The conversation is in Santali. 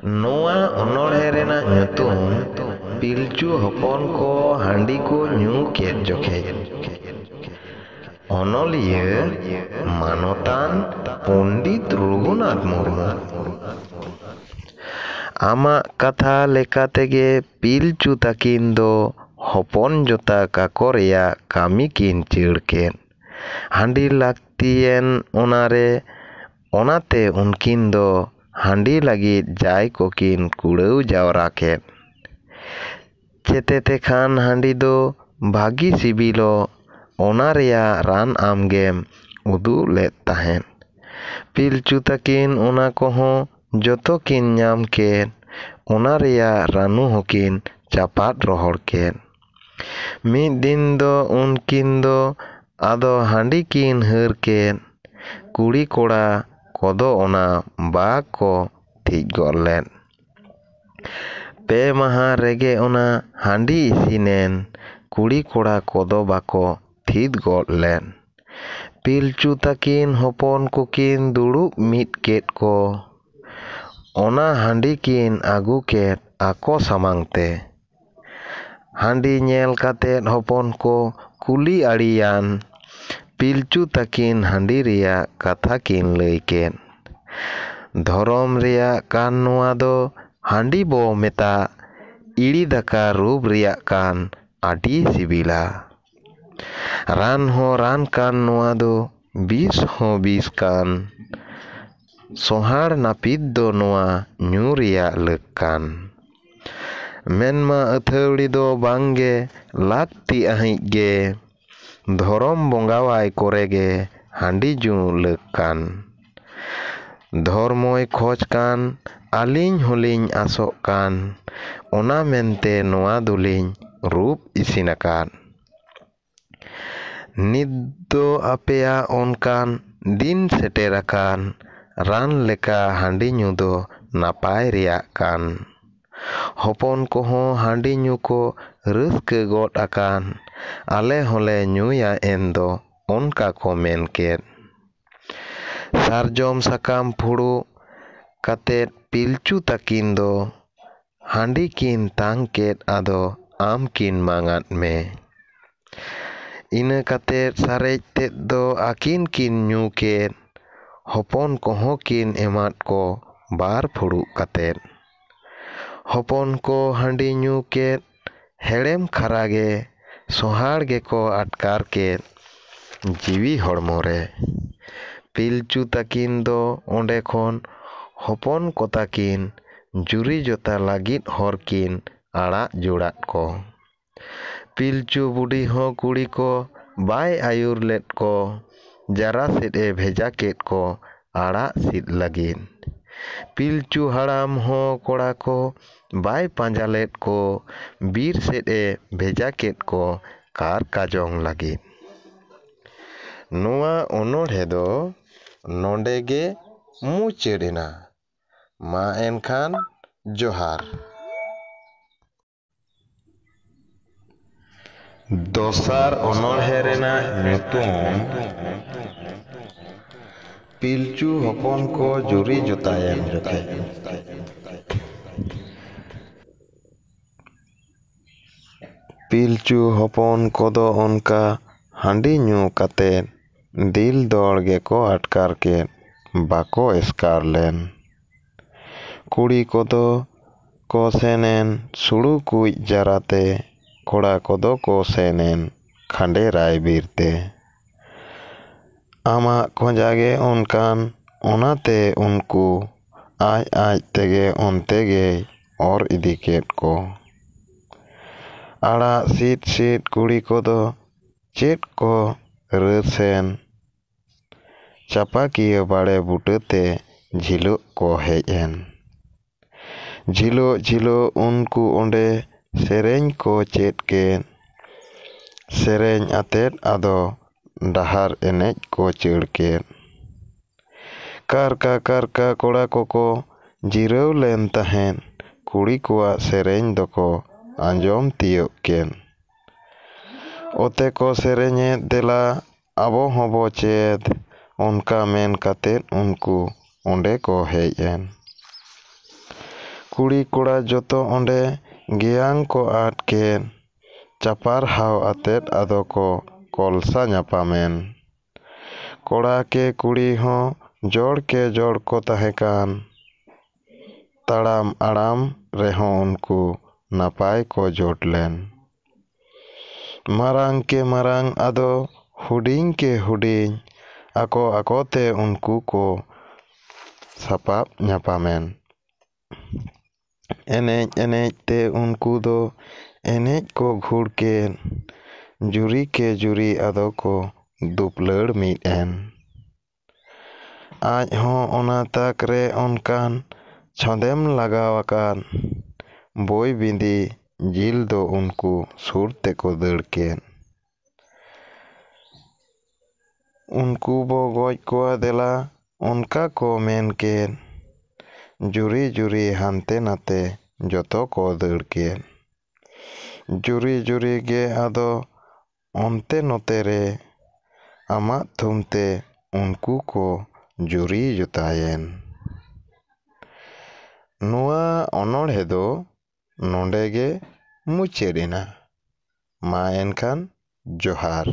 ᱱᱚᱣᱟ ᱚᱱᱚᱬᱦᱮ ᱨᱮᱱᱟᱜ ᱧᱩᱛᱩᱢ ᱯᱤᱞᱪᱩ ᱦᱚᱯᱚᱱ ᱠᱚ ᱦᱟᱺᱰᱤ ᱠᱚ ᱧᱩ ᱠᱮᱫ ᱡᱚᱠᱷᱮᱡ᱾ ᱚᱱᱚᱞᱤᱭᱟᱹ ᱢᱟᱱᱚᱛᱟᱱ ᱯᱚᱸᱰᱤᱛ ᱨᱚᱜᱷᱩᱱᱟᱛᱷ ᱢᱩᱨᱢᱩ᱾ ᱟᱢᱟᱜ ᱠᱟᱛᱷᱟ ᱞᱮᱠᱟ ᱛᱮᱜᱮ ᱯᱤᱞᱪᱩ ᱛᱟᱹᱠᱤᱱ ᱫᱚ ᱦᱚᱯᱚᱱ ᱡᱚᱛᱟ ᱠᱟᱠᱚ ᱨᱮᱭᱟᱜ ᱠᱟᱹᱢᱤ ᱠᱤᱱ ᱪᱟᱹᱲ ᱠᱮᱫ᱾ ᱦᱟᱺᱰᱤ ᱞᱟᱹᱠᱛᱤᱭᱮᱱ ᱚᱱᱟᱛᱮ ᱩᱱᱠᱤᱱ ᱫᱚ ᱦᱟᱺᱰᱤ ᱞᱟᱹᱜᱤᱫ ᱡᱟᱭ ᱠᱚᱠᱤᱱ ᱠᱩᱲᱟᱹᱣ ᱡᱟᱣᱨᱟ ᱠᱮᱫ᱾ ᱪᱮᱛᱮ ᱛᱮᱠᱷᱟᱱ ᱦᱟᱺᱰᱤ ᱫᱚ ᱵᱷᱟᱹᱜᱤ ᱥᱤᱵᱤᱞᱚᱜ, ᱚᱱᱟ ᱨᱮᱭᱟᱜ ᱨᱟᱱ ᱟᱢᱜᱮᱢ ᱩᱫᱩᱜ ᱞᱮᱫ ᱛᱟᱦᱮᱸᱫ᱾ ᱯᱤᱞᱪᱩ ᱛᱟᱹᱠᱤᱱ ᱚᱱᱟ ᱠᱚᱦᱚᱸ ᱡᱚᱛᱚ ᱠᱤᱱ ᱧᱟᱢ ᱠᱮᱫ, ᱚᱱᱟ ᱨᱮᱭᱟᱜ ᱨᱟᱹᱱᱩ ᱦᱚᱸᱠᱤᱱ ᱪᱟᱯᱟᱫ ᱨᱚᱦᱚᱲ ᱠᱮᱫ᱾ ᱢᱤᱫ ᱫᱤᱱ ᱫᱚ ᱩᱱᱠᱤᱱ ᱫᱚ ᱟᱫᱚ ᱦᱟᱺᱰᱤ ᱠᱤᱱ ᱦᱟᱹᱨ ᱠᱮᱫ᱾ ᱠᱩᱲᱤ ᱠᱚᱲᱟ ᱠᱚᱫᱚ ᱚᱱᱟ ᱵᱟᱜ ᱠᱚ ᱛᱷᱤᱡ ᱜᱚᱫ ᱞᱮᱫ᱾ 2 ᱢᱟᱦᱟ ᱨᱮᱜᱮ ᱚᱱᱟ ᱦᱟᱺᱰᱤ ᱤᱥᱤᱱᱮᱱ, ᱠᱩᱲᱤ ᱠᱚᱲᱟ ᱠᱚᱫᱚ ᱵᱟᱠᱚ ᱛᱷᱤᱛ ᱜᱚᱫ ᱞᱮᱫ᱾ ᱯᱤᱞᱪᱩ ᱛᱟᱹᱠᱤᱱ ᱦᱚᱯᱚᱱ ᱠᱚᱠᱤᱱ ᱫᱩᱲᱩᱵ ᱢᱤᱫ ᱠᱮᱫ ᱠᱚ᱾ ᱚᱱᱟ ᱦᱟᱺᱰᱤ ᱠᱤᱱ ᱟᱹᱜᱩ ᱠᱮᱫ ᱟᱠᱚ ᱥᱟᱢᱟᱝ ᱛᱮ᱾ ᱦᱟᱺᱰᱤ ᱧᱮᱞ ᱠᱟᱛᱮᱫ ᱦᱚᱯᱚᱱ ᱠᱚ ᱠᱩᱞᱤ ᱟᱹᱲᱤᱭᱟᱱ ᱯᱤᱞᱪᱩ ᱛᱟᱹᱠᱤᱱ ᱦᱟᱺᱰᱤ ᱨᱮᱭᱟᱜ ᱠᱟᱛᱷᱟ ᱠᱤᱱ ᱞᱟᱹᱭ ᱠᱮᱫ᱾ ᱫᱷᱚᱨᱚᱢ ᱨᱮᱭᱟᱜ ᱠᱟᱱ ᱱᱚᱣᱟ ᱫᱚ ᱦᱟᱺᱰᱤ ᱵᱚ ᱢᱮᱛᱟᱜ ᱤᱲᱤ ᱫᱟᱠᱟ ᱨᱩᱯ ᱨᱮᱭᱟᱜ ᱠᱟᱱ, ᱟᱹᱰᱤ ᱥᱤᱵᱤᱞᱟ᱾ ᱨᱟᱱ ᱦᱚᱸ ᱨᱟᱱ ᱠᱟᱱ ᱱᱚᱣᱟ ᱫᱚ, ᱵᱤᱥ ᱦᱚᱸ ᱵᱤᱥ ᱠᱟᱱ᱾ ᱥᱚᱸᱦᱟᱲ ᱱᱟᱹᱯᱤᱛ ᱫᱚ ᱱᱚᱣᱟ ᱧᱩ ᱨᱮᱭᱟᱜ ᱞᱟᱹᱠ ᱠᱟᱱ᱾ ᱢᱮᱱᱢᱟ ᱟᱹᱛᱷᱟᱹᱣᱲᱤ ᱫᱚ ᱵᱟᱝᱜᱮ, ᱞᱟᱹᱠᱛᱤ ᱟᱹᱦᱤᱡ ᱜᱮ᱾ ᱫᱷᱚᱨᱚᱢ ᱵᱚᱸᱜᱟᱣᱟᱭ ᱠᱚᱨᱮ ᱜᱮ ᱦᱟᱺᱰᱤ ᱧᱩ ᱞᱟᱹᱠ ᱠᱟᱱ᱾ ᱫᱷᱚᱨᱢᱚᱭ ᱠᱷᱚᱡ ᱠᱟᱱ, ᱟᱹᱞᱤᱧ ᱦᱚᱸᱞᱤᱧ ᱟᱥᱚᱜ ᱠᱟᱱ, ᱚᱱᱟ ᱢᱮᱱᱛᱮ ᱱᱚᱣᱟ ᱫᱚᱞᱤᱧ ᱨᱩᱯ ᱤᱥᱤᱱ ᱟᱠᱟᱫ᱾ ᱱᱤᱛ ᱫᱚ ᱟᱯᱮᱭᱟᱜ ᱚᱱᱠᱟᱱ ᱫᱤᱱ ᱥᱮᱴᱮᱨ ᱟᱠᱟᱱ, ᱨᱟᱱ ᱞᱮᱠᱟ ᱦᱟᱺᱰි ᱧᱩ ᱫᱚ ᱱᱟᱯᱟᱭ ᱨᱮᱭᱟᱜ ᱠᱟᱱ᱾ ᱦᱚᱯᱚᱱ ᱠᱚᱦᱚᱸ ᱦᱟᱺᱰᱤ ᱧᱩ ko ᱨᱟᱹᱥᱠᱟᱹ ᱜᱚᱫ ᱟᱠᱟᱱ᱾ ᱟᱞᱮ ᱦᱚᱸᱞᱮ ᱧᱩᱭᱟ ᱮᱱᱫᱚ ᱚᱱᱠᱟ ᱠᱚ ᱢᱮᱱ ᱠᱮᱫ᱾ ᱥᱟᱨᱡᱚᱢ ᱥᱟᱠᱟᱢ ᱯᱷᱩᱲᱩᱜ ᱠᱟᱛᱮᱫ ᱯᱤᱞᱪᱩ ᱛᱟᱹᱠᱤᱱ ᱫᱚ ᱦᱟᱺᱰᱤ ᱠᱤᱱ ᱛᱟᱝ ᱠᱮᱫ ᱟᱫᱚ ᱟᱢ ᱠᱤᱱ ᱢᱟᱸᱜᱟᱫ ᱢᱮ᱾ ᱤᱱᱟᱹ ᱠᱟᱛᱮᱫ ᱥᱟᱨᱮᱡ ᱛᱮᱫ ᱫᱚ ᱟᱹᱠᱤᱱ ᱠᱤᱱ ᱧᱩ ᱠᱮᱫ᱾ ᱦᱚᱯᱚᱱ ᱠᱚᱦᱚᱸ ᱠᱤᱱ ᱮᱢᱟᱫ ᱠᱚ 2 ᱯᱷᱩᱲᱩᱜ ᱠᱟᱛᱮᱫ᱾ ᱦᱚᱯᱚᱱ ᱠᱚ ᱦᱟᱺᱰᱤ ᱧᱩ ᱠᱮᱫ, ᱦᱮᱲᱮᱢ ᱠᱷᱟᱨᱟ ᱜᱮ, ᱥᱚᱸᱦᱟᱲ ᱜᱮᱠᱚ ᱟᱴᱠᱟᱨ ᱠᱮᱫ ᱡᱤᱣᱤ ᱦᱚᱲᱢᱚ ᱨᱮ᱾ ᱯᱤᱞᱪᱩ ᱛᱟᱹᱠᱤᱱ ᱫᱚ ᱚᱸᱰᱮ ᱠᱷᱚᱱ ᱦᱚᱯᱚᱱ ᱠᱚ ᱛᱟᱹᱠᱤᱱ ᱡᱩᱨᱤ ᱡᱚᱛᱟ ᱞᱟᱹᱜᱤᱫ ᱦᱚᱨ ᱠᱤᱱ ᱟᱲᱟᱜ ᱡᱩᱲᱟᱫ ᱠᱚ᱾ ᱯᱤᱞᱪᱩ ᱵᱩᱰᱷᱤ ᱦᱚᱸ ᱠᱩᱲᱤ ᱠᱚ ᱵᱟᱭ ᱟᱹᱭᱩᱨ ᱞᱮᱫ ᱠᱚ, ᱡᱟᱨᱟ ᱥᱮᱫ ᱮ ᱵᱷᱮᱡᱟ ᱠᱮᱫ ᱠᱚ ᱟᱲᱟᱜ ᱥᱤᱫ ᱞᱟᱹᱜᱤᱫ᱾ ᱯᱤᱞᱪᱩ ᱦᱟᱲᱟᱢ ᱦᱚᱸ ᱠᱚᱲᱟ ᱠᱚ ᱵᱟᱭ ᱯᱟᱸᱡᱟ ᱞᱮᱫ ᱠᱚ, ᱵᱤᱨ ᱥᱮᱫ ᱮ ᱵᱷᱮᱡᱟ ᱠᱮᱫ ᱠᱚ ᱠᱟᱨ ᱠᱟᱡᱚᱝ ᱞᱟᱹᱜᱤᱫ᱾ ᱱᱚᱣᱟ ᱚᱱᱚᱬᱦᱮ ᱫᱚ ᱱᱚᱰᱮ ᱜᱮ ᱢᱩᱪᱟᱹᱫ ᱮᱱᱟ᱾ ᱢᱟ ᱮᱱᱠᱷᱟᱱ ᱡᱚᱦᱟᱨ᱾ ᱫᱚᱥᱟᱨ ᱚᱱᱚᱬᱦᱮ ᱨᱮᱱᱟᱜ ᱧᱩᱛᱩᱢ ᱯᱤᱞᱪᱩ ᱦᱚᱯᱚᱱ ᱠᱚ ᱡᱩᱨᱤ ᱡᱚᱛᱟᱭᱮᱱ ᱡᱚᱠᱷᱮᱡ᱾ ᱯᱤᱞᱪᱩ ᱦᱚᱯᱚᱱ ᱠᱚᱫᱚ ᱚᱱᱠᱟ ᱦᱟᱺᱰᱤ ᱧᱩ ᱠᱟᱛᱮᱫ ᱫᱤᱞ ᱫᱚᱲ ᱜᱮᱠᱚ ᱟᱴᱠᱟᱨ ᱠᱮᱫ, ᱵᱟᱠᱚ ᱮᱥᱠᱟᱨ ᱞᱮᱱ᱾ ᱠᱩᱲᱤ ᱠᱚᱫᱚ ᱠᱚ ᱥᱮᱱᱮᱱ ᱥᱩᱲᱩ ᱠᱩᱡ ᱡᱟᱨᱟᱛᱮ, ᱠᱚᱲᱟ ᱠᱚᱫᱚ ᱠᱚ ᱥᱮᱱᱮᱱ ᱠᱷᱟᱸᱰᱮᱨᱟᱭ ᱵᱤᱨ ᱛᱮ᱾ ᱟᱢᱟᱜ ᱠᱷᱚᱡᱟ ᱜᱮ ᱚᱱᱠᱟᱱ, ᱚᱱᱟᱛᱮ ᱩᱱᱠᱩ ᱟᱡ ᱛᱮᱜᱮ ᱚᱱᱛᱮ ᱜᱮᱭ ᱚᱨ ᱤᱫᱤ ᱠᱮᱫ ᱠᱚ᱾ ᱟᱲᱟᱜ ᱥᱤᱫ ᱠᱩᱲᱤ ᱠᱚᱫᱚ ᱪᱮᱫ ᱠᱚ ᱨᱟᱹᱥᱮᱱ, ᱪᱟᱯᱟᱠᱤᱭᱟᱹ ᱵᱟᱲᱮ ᱵᱩᱴᱟᱹᱛᱮ ᱡᱷᱤᱞᱳᱜ ᱠᱚ ᱦᱮᱡ ᱮᱱ᱾ ᱡᱷᱤᱞᱳᱜ ᱩᱱᱠᱩ ᱚᱸᱰᱮ ᱥᱮᱨᱮᱧ ko ᱪᱮᱫ ᱠᱮᱫ᱾ ᱥᱮᱨᱮᱧ ᱟᱛᱮᱫ ᱟᱫᱚ ᱰᱟᱦᱟᱨ ᱮᱱᱮᱡ ᱠᱚ ᱪᱟᱹᱲ ᱠᱮᱫ᱾ ᱠᱟᱨᱠᱟ ᱠᱚᱲᱟ ᱠᱚᱠᱚ ᱡᱤᱨᱟᱹᱣ ᱞᱮᱱ ᱛᱟᱦᱮᱸᱫ, ᱠᱩᱲᱤ ᱠᱚᱣᱟᱜ ᱥᱮᱨᱮᱧ ᱫᱚᱠᱚ ᱟᱸᱡᱚᱢ ᱛᱤᱭᱳᱜ ᱠᱮᱫ᱾ ᱚᱛᱮ ᱠᱚ ᱥᱮᱨᱮᱧᱮᱫ ᱫᱮᱞᱟ ᱟᱵᱚ ᱦᱚᱸᱵᱚ ᱪᱮᱫ, ᱚᱱᱠᱟ ᱢᱮᱱ ᱠᱟᱛᱮᱫ ᱩᱱᱠᱩ ᱚᱸᱰᱮ ᱠᱚ ᱦᱮᱡ ᱮᱱ᱾ ᱠᱩᱲᱤ ᱠᱚᱲᱟ ᱡᱚᱛᱚ ᱚᱸᱰᱮ ᱜᱮᱭᱟᱝ ᱠᱚ ᱟᱫ ᱠᱮᱫ, ᱪᱟᱯᱟᱨᱦᱟᱣ ᱟᱛᱮᱫ ᱟᱫᱚ ᱠᱚ ᱠᱚᱞᱥᱟ ᱧᱟᱯᱟᱢᱮᱱ᱾ ᱠᱚᱲᱟ ᱠᱮ ᱠᱩᱲᱤ ᱦᱚᱸ ᱡᱚᱲ ᱠᱮ ᱡᱚᱲ ᱠᱚ ᱛᱟᱦᱮᱸ ᱠᱟᱱ᱾ ᱛᱟᱲᱟᱢ ᱟᱲᱟᱢ ᱨᱮᱦᱚᱸ ᱩᱱᱠᱩ ᱱᱟᱯᱟᱭ ᱠᱚ ᱡᱳᱴ ᱞᱮᱱ᱾ ᱢᱟᱨᱟᱝ ᱠᱮ ᱢᱟᱨᱟᱝ ᱟᱫᱚ ᱦᱩᱰᱤᱧ ᱠᱮ ᱦᱩᱰᱤᱧ ᱟᱠᱚ ᱟᱠᱚᱛᱮ ᱩᱱᱠᱩ ᱠᱚ ᱥᱟᱯᱟᱵ ᱧᱟᱯᱟᱢᱮᱱ᱾ ᱮᱱᱮᱡ ᱮᱱᱮᱡ ᱛᱮ ᱩᱱᱠᱩ ᱫᱚ ᱮᱱᱮᱡ ᱠᱚ ᱜᱷᱩᱲ ᱠᱮᱫ᱾ ᱡᱩᱨᱤ ᱠᱮ ᱡᱩᱨᱤ ᱟᱫᱚ ᱠᱚ ᱫᱩᱯᱞᱟᱹᱲ ᱢᱤᱫ ᱮᱱ᱾ ᱟᱡ ᱦᱚᱸ ᱚᱱᱟ ᱛᱟᱠ ᱨᱮ ᱚᱱᱠᱟᱱ ᱪᱷᱚᱸᱫᱮᱢ ᱞᱟᱜᱟᱣ ᱟᱠᱟᱫ᱾ ᱵᱳᱭ ᱵᱤᱸᱫᱤ ᱡᱤᱞ ᱫᱚ ᱩᱱᱠᱩ ᱥᱩᱨ ᱛᱮᱠᱚ ᱫᱟᱹᱲ ᱠᱮᱫ᱾ ᱩᱱᱠᱩ ᱵᱚ ᱜᱚᱡ ᱠᱚᱣᱟ ᱫᱮᱞᱟ ᱚᱱᱠᱟ ᱠᱚ ᱢᱮᱱ ᱠᱮᱫ᱾ ᱡᱩᱨᱤ ᱡᱩᱨᱤ ᱦᱟᱱᱛᱮ ᱱᱟᱛᱮ ᱡᱚᱛᱚ ᱠᱚ ᱫᱟᱹᱲ ᱠᱮᱫ᱾ ᱡᱩᱨᱤ ᱡᱩᱨᱤ ᱜᱮ ᱟᱫᱚ ᱚᱱᱛᱮ ᱱᱚᱛᱮ ᱨᱮ ᱟᱢᱟᱜ ᱛᱷᱩᱢ ᱛᱮ ᱩᱱᱠᱩ ᱠᱚ ᱡᱩᱨᱤ ᱡᱚᱛᱟᱭᱮᱱ᱾ ᱱᱚᱣᱟ ᱚᱱᱚᱬᱦᱮ ᱫᱚ ᱱᱚᱰᱮ ᱜᱮ ᱢᱩᱪᱟᱹᱫ ᱮᱱᱟ᱾ ᱢᱟ ᱮᱱᱠᱷᱟᱱ ᱡᱚᱦᱟᱨ᱾